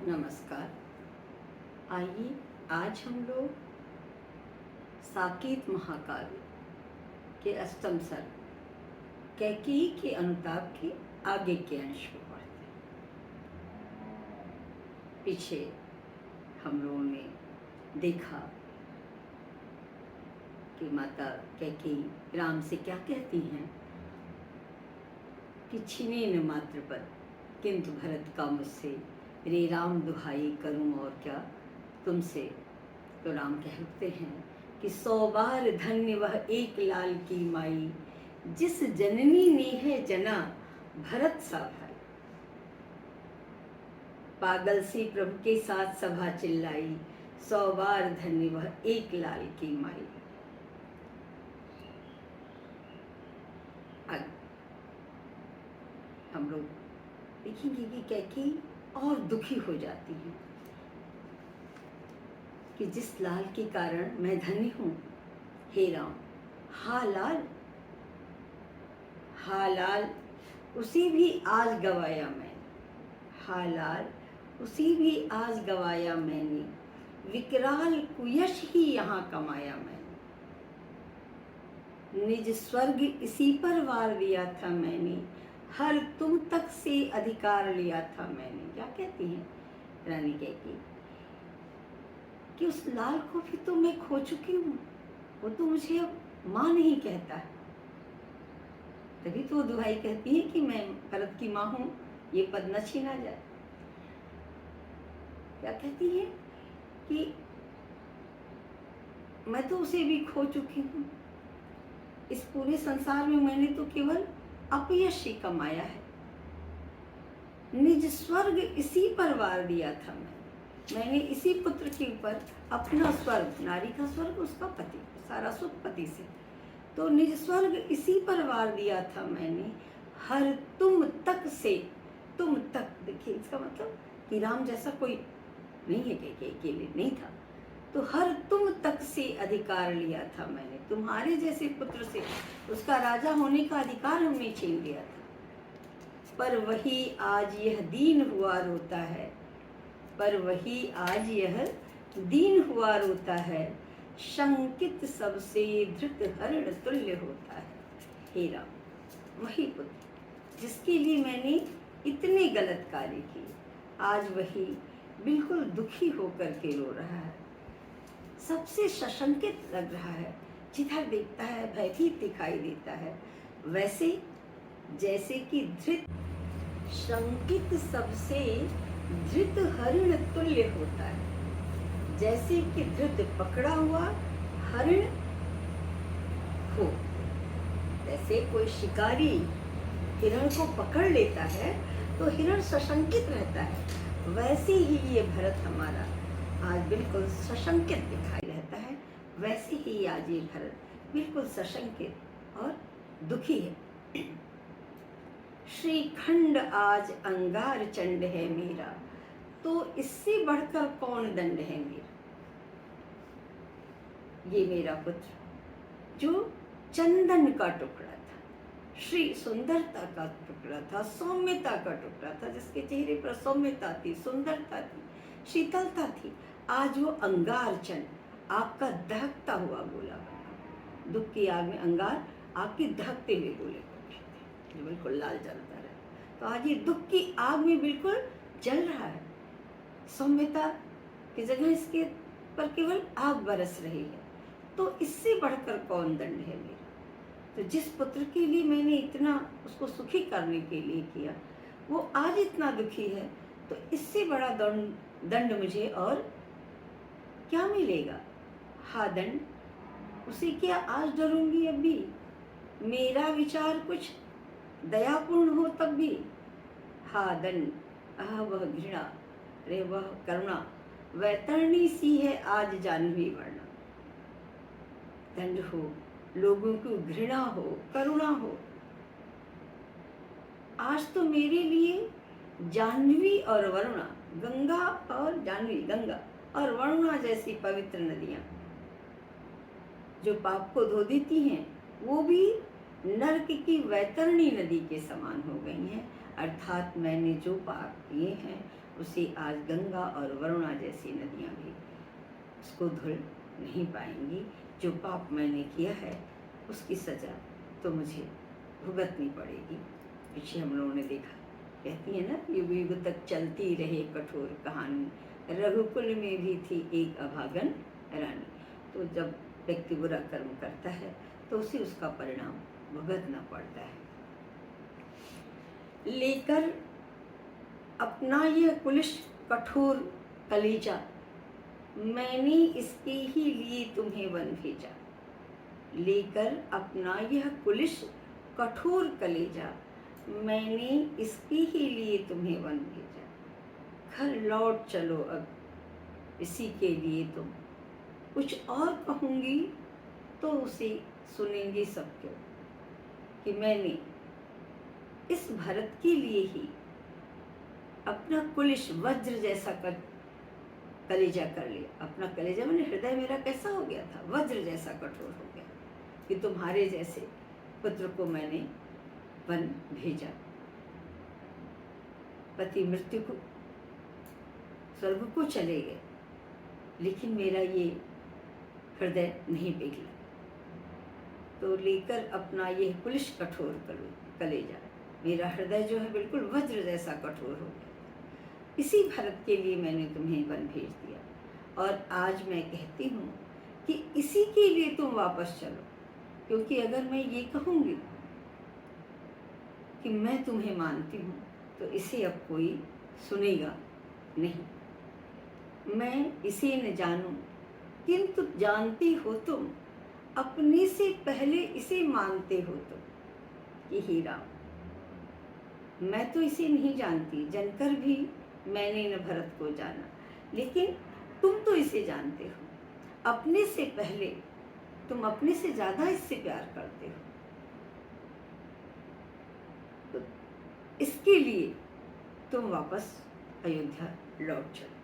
नमस्कार। आइए आज हम लोग साकेत महाकाव्य के अष्टम सर्ग कैकेयी के अनुताप के आगे के अंश को पढ़ते हैं। पीछे हम लोगों ने देखा कि माता कैकेयी राम से क्या कहती हैं कि छिने न मात्र पद किंतु भरत का मुझसे, रे राम दुहाई करूं और क्या तुमसे। तो राम कहते हैं कि 100 बार धन्य वह एक लाल की माई, जिस जननी ने है जना भरत सा भाई। पागल सी प्रभु के साथ सभा चिल्लाई, 100 बार धन्य वह एक लाल की माई। हम लोग देखेंगे कि कैकेयी और दुखी हो जाती है कि जिस लाल के कारण मैं धन्य हूँ, हे राम, हा लाल उसी भी आज गवाया मैंने, हा लाल उसी भी आज गवाया मैंने, विकराल कुयश ही यहाँ कमाया मैंने। निज स्वर्ग इसी पर वार दिया था मैंने, हर तुम तक से अधिकार लिया था मैंने। क्या कहती हैं रानी कैकेयी कि उस लाल को भी तो मैं खो चुकी हूँ, वो तो मुझे अब माँ नहीं कहता है। तभी तो वो दुहाई कहती है कि मैं भरत की माँ हूँ, ये पद न छीना जाए। क्या कहती है कि मैं तो उसे भी खो चुकी हूँ, इस पूरे संसार में मैंने तो केवल अपयश ही कमाया है। निज स्वर्ग इसी पर वार दिया था मैंने इसी पुत्र के ऊपर अपना स्वर्ग, नारी का स्वर्ग उसका पति, सारा सुख पति से, तो निज स्वर्ग इसी पर वार दिया था मैंने, हर तुम तक से, तुम तक। देखिए इसका मतलब कि राम जैसा कोई नहीं है, कैकेयी के लिए नहीं था, तो हर तुम तक से अधिकार लिया था मैंने, तुम्हारे जैसे पुत्र से उसका राजा होने का अधिकार हमने छीन लिया था। पर वही आज यह दीन हुआ रोता है, पर वही आज यह दीन हुआ रोता है, शंकित सबसे धृत हरण तुल्य होता है। हे राम, वही पुत्र जिसके लिए मैंने इतने गलत कार्य किए, आज वही बिल्कुल दुखी होकर के रो रहा है, सबसे सशंकित लग रहा है, जिधर देखता है भयभीत दिखाई देता है। वैसे जैसे कि धृत शंकित सबसे धृत हरिण तुल्य होता है, जैसे कि धृत पकड़ा हुआ हरिण हो। जैसे कोई शिकारी हिरण को पकड़ लेता है तो हिरण सशंकित रहता है, वैसे ही ये भरत हमारा आज बिल्कुल सशंकित दिखाई रहता है। वैसे ही आज ये भरत बिल्कुल सशंकित और दुखी है। श्रीखंड आज अंगार चंड है मेरा, तो इससे बढ़कर कौन दंड है मेरा। ये मेरा पुत्र जो चंदन का टुकड़ा था, श्री सुंदरता का टुकड़ा था, सौम्यता का टुकड़ा था, जिसके चेहरे पर सौम्यता थी, सुंदरता थी, शीतलता थी, आज वो अंगार चंड, आग का दहकता हुआ गोला बना। दुख की आग में अंगार आग के दहकते हुए गोले को जो बिल्कुल लाल जलता रहा, तो आज ये दुख की आग में बिल्कुल जल रहा है। सौम्यता की जगह इसके पर केवल आग बरस रही है, तो इससे बढ़कर कौन दंड है मेरा। तो जिस पुत्र के लिए मैंने इतना उसको सुखी करने के लिए किया, वो आज इतना दुखी है, तो इससे बड़ा दंड मुझे और क्या मिलेगा। हा दंड, उसे क्या आज डरूंगी अब भी, मेरा विचार कुछ दयापूर्ण हो तब भी। हा दंड, आह वह घृणा, रे वह करुणा, वैतरणी सी है आज जाह्नवी वर्णा। दंड हो, लोगों को घृणा हो, करुणा हो, आज तो मेरे लिए जाह्नवी और वरुणा, गंगा और जाह्नवी, गंगा और वरुणा जैसी पवित्र नदियां जो पाप को धो देती हैं, वो भी नरक की वैतरणी नदी के समान हो गई हैं। अर्थात मैंने जो पाप किए हैं उसे आज गंगा और वरुणा जैसी नदियाँ भी उसको धुल नहीं पाएंगी। जो पाप मैंने किया है उसकी सज़ा तो मुझे भुगतनी पड़ेगी। पीछे हम लोगों ने देखा, कहती है ना, युग युग तक चलती रहे कठोर कहानी, रघुकुल में भी थी एक अभागन रानी। तो जब व्यक्ति बुरा कर्म करता है तो उसे उसका परिणाम भुगतना पड़ता है। लेकर अपना यह कुलिश कठोर कलेजा, मैंने इसके ही लिए तुम्हें वन भेजा। लेकर अपना यह कुलिश कठोर कलेजा, मैंने इसके ही लिए तुम्हें वन भेजा। घर लौट चलो अब इसी के लिए तुम, कुछ और कहूँगी तो उसे सुनेंगे सब क्यों, कि मैंने इस भरत के लिए ही अपना कुलिश वज्र जैसा कलेजा कर लिया। अपना कलेजा मैंने, हृदय मेरा कैसा हो गया था, वज्र जैसा कठोर हो गया, कि तुम्हारे जैसे पुत्र को मैंने वन भेजा। पति मृत्यु को स्वर्ग को चले गए, लेकिन मेरा ये हृदय नहीं पिघला। तो लेकर अपना ये कुलिश कठोर कलेजा, मेरा हृदय जो है बिल्कुल वज्र जैसा कठोर हो गया। इसी भरत के लिए मैंने तुम्हें वन भेज दिया, और आज मैं कहती हूँ कि इसी के लिए तुम वापस चलो। क्योंकि अगर मैं ये कहूँगी कि मैं तुम्हें मानती हूँ तो इसे अब कोई सुनेगा नहीं। मैं इसे न जानूं किंतु जानती हो तुम, अपने से पहले इसे मानते हो तुम, कि हे राम, मैं तो इसे नहीं जानती, जानकर भी मैंने न भरत को जाना, लेकिन तुम तो इसे जानते हो। अपने से पहले तुम अपने से ज़्यादा इससे प्यार करते हो, तो इसके लिए तुम वापस अयोध्या लौट चलो।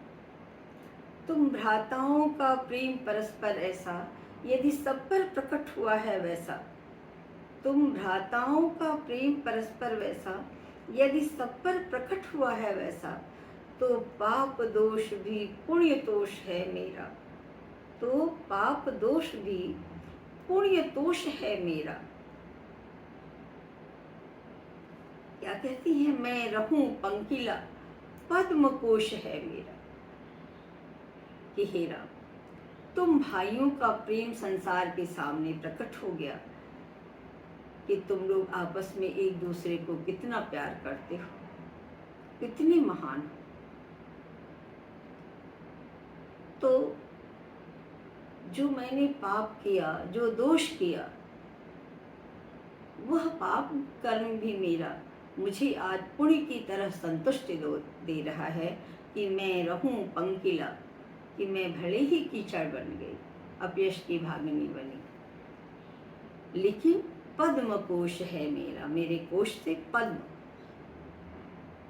तुम भ्राताओं का प्रेम परस्पर ऐसा, यदि सब पर प्रकट हुआ है वैसा। तुम भ्राताओं का प्रेम परस्पर वैसा, यदि सब पर प्रकट हुआ है वैसा, तो पाप दोष भी पुण्य दोष है मेरा। तो पाप दोष भी पुण्य दोष है मेरा। क्या कहती है, मैं रहूं पंकिला, पद्म कोश है मेरा। कि हे राम, तुम भाइयों का प्रेम संसार के सामने प्रकट हो गया, कि तुम लोग आपस में एक दूसरे को कितना प्यार करते हो, कितने महान हो। तो जो मैंने पाप किया, जो दोष किया, वह पाप कर्म भी मेरा मुझे आज पुण्य की तरह संतुष्टि दे रहा है, कि मैं रहूं पंकिला, कि मैं भले ही कीचड़ बन गई, अपयश की भागिनी बनी, लेकिन पद्म कोश है मेरा, मेरे कोश से पद्म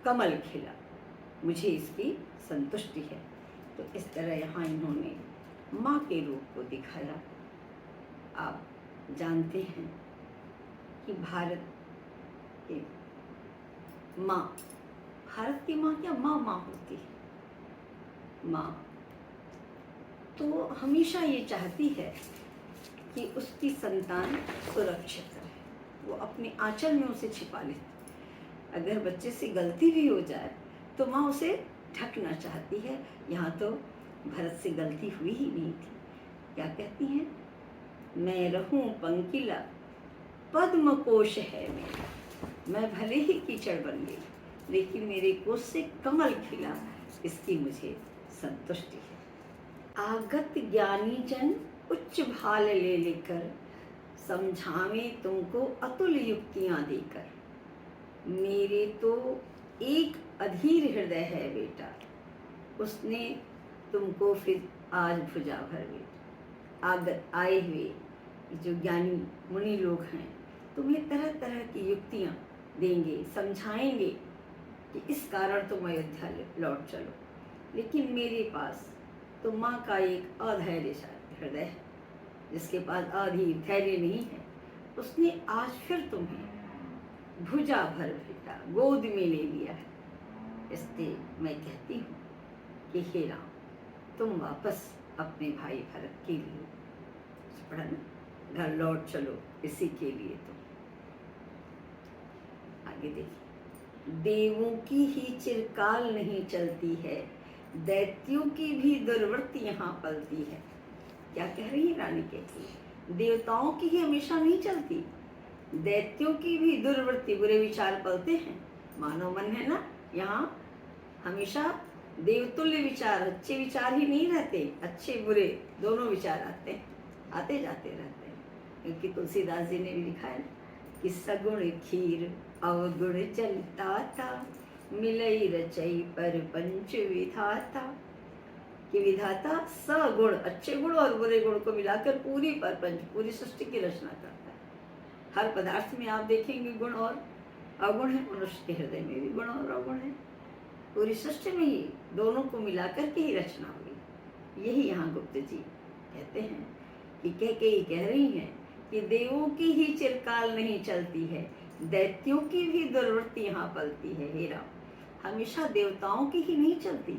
कमल खिला, मुझे इसकी संतुष्टि है। तो इस तरह यहाँ इन्होंने माँ के रूप को दिखाया। आप जानते हैं कि भारत की माँ, भारत की माँ क्या माँ माँ होती है। माँ तो हमेशा ये चाहती है कि उसकी संतान सुरक्षित रहे, वो अपने आंचल में उसे छिपा लेती। अगर बच्चे से गलती भी हो जाए तो माँ उसे ढकना चाहती है। यहाँ तो भरत से गलती हुई ही नहीं थी। क्या कहती हैं, मैं रहूं पंकिला, पद्म कोश है मेरा। मैं भले ही कीचड़ बन गई, लेकिन मेरे कोश से कमल खिला, इसकी मुझे संतुष्टि है। आगत ज्ञानी जन उच्च भाल ले लेकर, समझावे तुमको अतुल युक्तियां देकर। मेरे तो एक अधीर हृदय है बेटा, उसने तुमको फिर आज भुजा भर बेटा। आगत आए हुए जो ज्ञानी मुनि लोग हैं, तुम्हें तरह तरह की युक्तियाँ देंगे, समझाएंगे कि इस कारण तुम अयोध्या लौट चलो। लेकिन मेरे पास तो माँ का एक अधैर्य हृदय है, जिसके पास अधीर धैर्य नहीं है, उसने आज फिर तुम्हें भुजा भर बेटा गोद में ले लिया है। इसलिए मैं कहती हूँ कि हे राम, तुम वापस अपने भाई भरत के लिए पढ़ा ना, घर लौट चलो, इसी के लिए तुम। आगे देखिए, देवों की ही चिरकाल नहीं चलती है, दैत्यों की भी दुर्वृत्ति यहाँ पलती है। क्या कह रही है रानी कहती, देवताओं की ही हमेशा नहीं चलती, दैत्यों की भी दुर्वृत्ति, बुरे विचार पलते हैं। मानव मन है ना, यहाँ हमेशा देवतुल्य विचार, अच्छे विचार ही नहीं रहते, अच्छे बुरे दोनों विचार आते हैं, आते जाते रहते हैं। क्योंकि तुलसीदास जी ने भी लिखा है कि सगुण खीर अवगुण चलता था, मिलई रचई पर पंच विधाता। कि विधाता सगुण, अच्छे गुण और बुरे गुण को मिलाकर पूरी परपंच, पूरी सृष्टि की रचना करता है। हर पदार्थ में आप देखेंगे गुण और अवगुण है, मनुष्य के हृदय में भी गुण और अवगुण है, पूरी सृष्टि में ही दोनों को मिलाकर के ही रचना हुई। यही यहाँ गुप्त जी कहते हैं कि कह रही हैं कि देवों की ही चिरकाल नहीं चलती है, दैत्यों की भी दुर्वृत्ति यहाँ पलती है। हे राम, हमेशा देवताओं की ही नहीं चलती,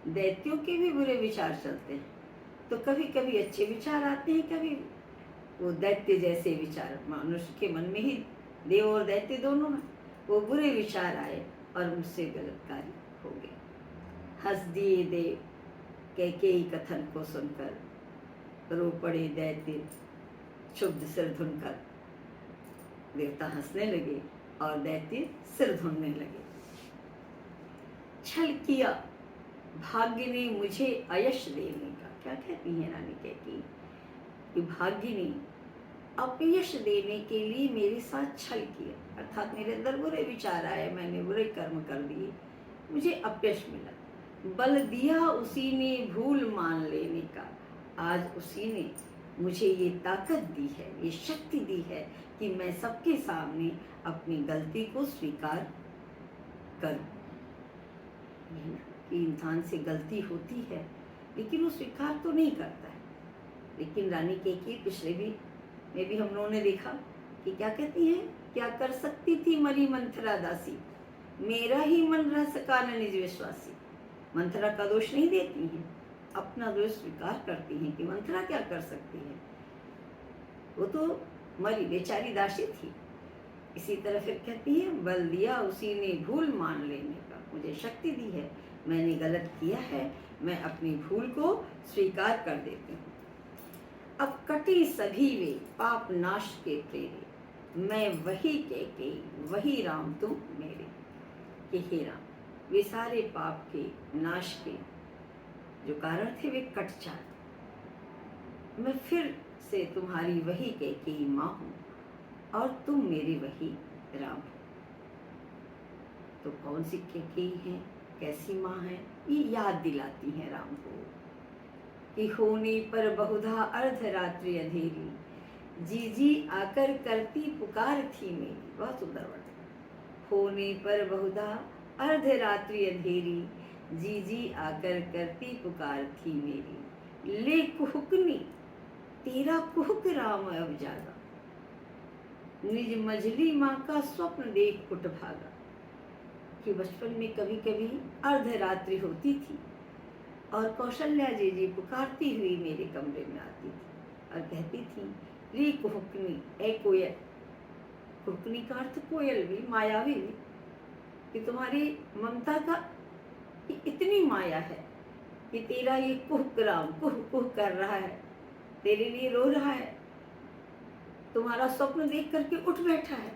दैत्यों के भी बुरे विचार चलते हैं। तो कभी कभी अच्छे विचार आते हैं, कभी वो दैत्य जैसे विचार, मनुष्य के मन में ही देव और दैत्य दोनों में वो बुरे विचार आए और मुझसे गलत कार्य हो गए। हंस दिए देव कैकेयी कथन को सुनकर, रो पड़े दैत्य क्षुब्ध सिर धुनकर। देवता हंसने लगे और दैत्य सिर धुनने लगे। छल किया भाग्य ने मुझे अयश देने का। क्या कहती है रानी कैकेयी कि भाग्य ने अपयश देने के लिए मेरे साथ छल किया, अर्थात मेरे अंदर बुरे विचार आए, मैंने बुरे कर्म कर दिए, मुझे अपयश मिला। बल दिया उसी ने भूल मान लेने का, आज उसी ने मुझे ये ताकत दी है, ये शक्ति दी है कि मैं सबके सामने अपनी गलती को स्वीकार करूं। कि इंसान से गलती होती है लेकिन वो स्वीकार तो नहीं करता है। लेकिन रानी कैकेयी पिछले भी में भी हम लोगों ने देखा कि क्या कहती है, क्या कर सकती थी मरी मंथरा दासी, मेरा ही मन रह सका न निज विश्वासी। मंथरा का दोष नहीं देती हैं, अपना दोष स्वीकार करती हैं कि मंथरा क्या कर सकती है, वो तो मरी बेचारी दासी थी। इसी तरह फिर कहती है, बल दिया उसी ने भूल मान लेने का, मुझे शक्ति दी है, मैंने गलत किया है, मैं अपनी भूल को स्वीकार कर देती हूँ। अब कटी सभी वे पाप नाश के प्रेरे, मैं वही कैकेयी वही राम तुम मेरे। कि हे राम, वे सारे पाप के नाश के जो कारण थे वे कट जाए। मैं फिर से तुम्हारी वही कैकेयी माँ हूँ और तुम मेरे वही राम हो। तो कौन सी कैकेयी है, कैसी माँ है, ये याद दिलाती हैं राम को कि होने पर बहुधा अर्धरात्रि अंधेरी, जी जी आकर करती पुकार थी मेरी। बहुत सुंदर वर्ड। होने पर बहुधा अर्धरात्रि अंधेरी, जी जी आकर करती पुकार थी मेरी। ले कुहुकनी तेरा कुहुक राम अब जागा, निज मझली माँ का स्वप्न देख उठ भागा। कि बचपन में कभी कभी अर्धरात्रि होती थी और कौशल्या जी पुकारती हुई मेरे कमरे में आती थी और कहती थी, रे कुहुकनी, ए कोयल। कुहुकनी का अर्थ कोयल भी, मायावी भी, कि तुम्हारी ममता का इतनी माया है कि तेरा ये कुहुक राम कुह कुह कर रहा है, तेरे लिए रो रहा है, तुम्हारा स्वप्न देख करके उठ बैठा है,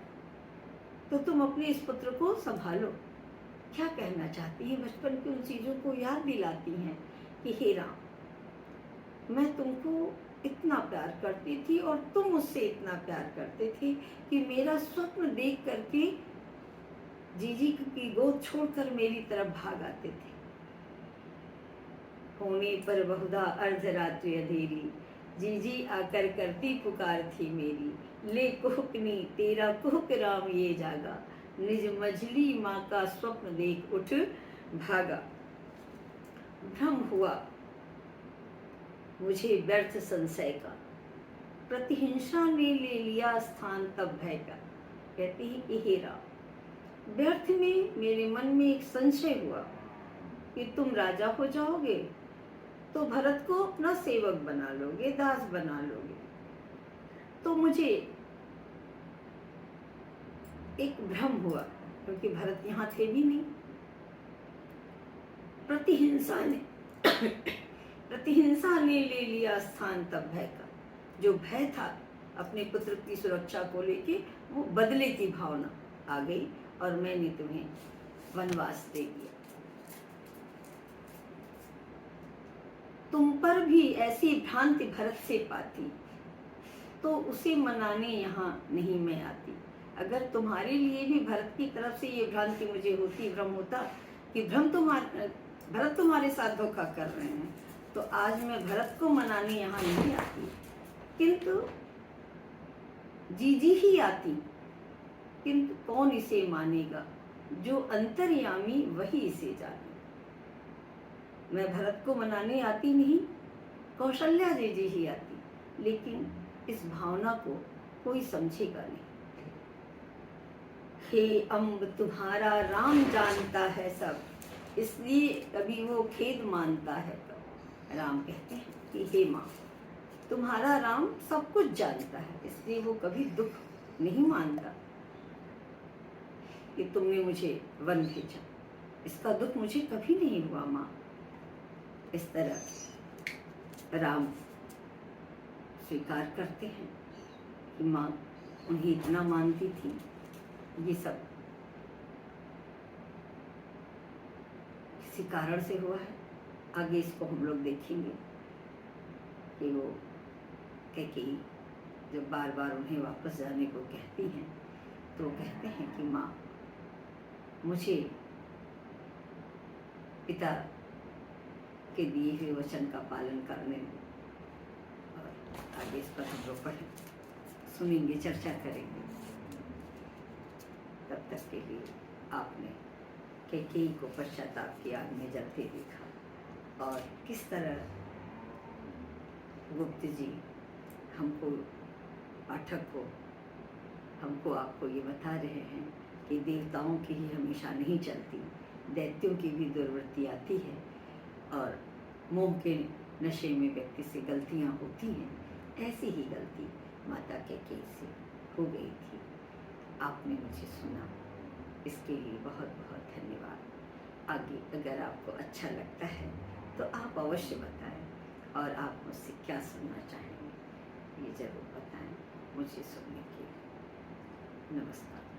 तो तुम अपने इस पुत्र को संभालो। क्या कहना चाहती है, बचपन की उन चीज़ों को याद दिलाती हैं कि हे राम, मैं तुमको इतना प्यार करती थी और तुम मुझसे इतना प्यार करते थे कि मेरा स्वप्न देख करके जीजी की गोद छोड़कर मेरी तरफ भाग आते थे। होने पर बहुधा अर्धरात्रि अंधेरी, जीजी आकर करती पुकार थी मेरी। ले कुहुकनी तेरा कुहुक राम ये जागा, निज मझली माँ का स्वप्न देख उठ भागा। भ्रम हुआ मुझे व्यर्थ संशय का, प्रतिहिंसा ने ले लिया स्थान तब भय का। कहती है कि हे राम, व्यर्थ में मेरे मन में एक संशय हुआ कि तुम राजा हो जाओगे तो भरत को अपना सेवक बना लोगे, दास बना लोगे। तो मुझे एक भ्रम हुआ, क्योंकि भरत यहाँ थे भी नहीं। प्रतिहिंसा ने ले लिया स्थान तब भय का। जो भय था अपने पुत्र की सुरक्षा को लेके, वो बदले की भावना आ गई और मैंने तुम्हें वनवास दे दिया। तुम पर भी ऐसी भ्रांति भरत से पाती तो उसे मनाने यहाँ नहीं मैं आती। अगर तुम्हारे लिए भी भरत की तरफ से ये भ्रांति मुझे होती, भ्रम होता कि भरत तुम्हारे साथ धोखा कर रहे हैं, तो आज मैं भरत को मनाने यहाँ नहीं आती, किंतु जीजी ही आती। किंतु कौन इसे मानेगा, जो अंतर्यामी वही इसे जाने। मैं भरत को मनाने आती नहीं, कौशल्या जीजी ही आती, लेकिन इस भावना को कोई समझेगा नहीं। हे अम्ब तुम्हारा राम जानता है सब, इसलिए कभी वो खेद मानता है। तो राम कहते हैं कि हे माँ, तुम्हारा राम सब कुछ जानता है, इसलिए वो कभी दुख नहीं मानता कि तुमने मुझे वन भेजा। इसका दुख मुझे कभी नहीं हुआ माँ। इस तरह राम स्वीकार करते हैं कि माँ उन्हें इतना मानती थी। ये सब किसी कारण से हुआ है, आगे इसको हम लोग देखेंगे कि वो कैकेयी जब बार बार उन्हें वापस जाने को कहती हैं तो वो कहते हैं कि माँ मुझे पिता के दिए हुए वचन का पालन करने में। और आगे इस पर हम लोग पढ़ें, सुनेंगे, चर्चा करेंगे। तब तक के लिए आपने कैकेयी को पश्चाताप की आग में जलते देखा और किस तरह गुप्त जी हमको, पाठक को, हमको आपको ये बता रहे हैं कि देवताओं की ही हमेशा नहीं चलती, दैत्यों की भी दुर्वृत्ति आती है और मोह के नशे में व्यक्ति से गलतियाँ होती हैं। ऐसी ही गलती माता कैकेयी से हो गई थी। आपने मुझे सुना, इसके लिए बहुत बहुत धन्यवाद। आगे अगर आपको अच्छा लगता है तो आप अवश्य बताएं और आप मुझसे क्या सुनना चाहेंगे ये ज़रूर बताएं। मुझे सुनने के लिए नमस्कार।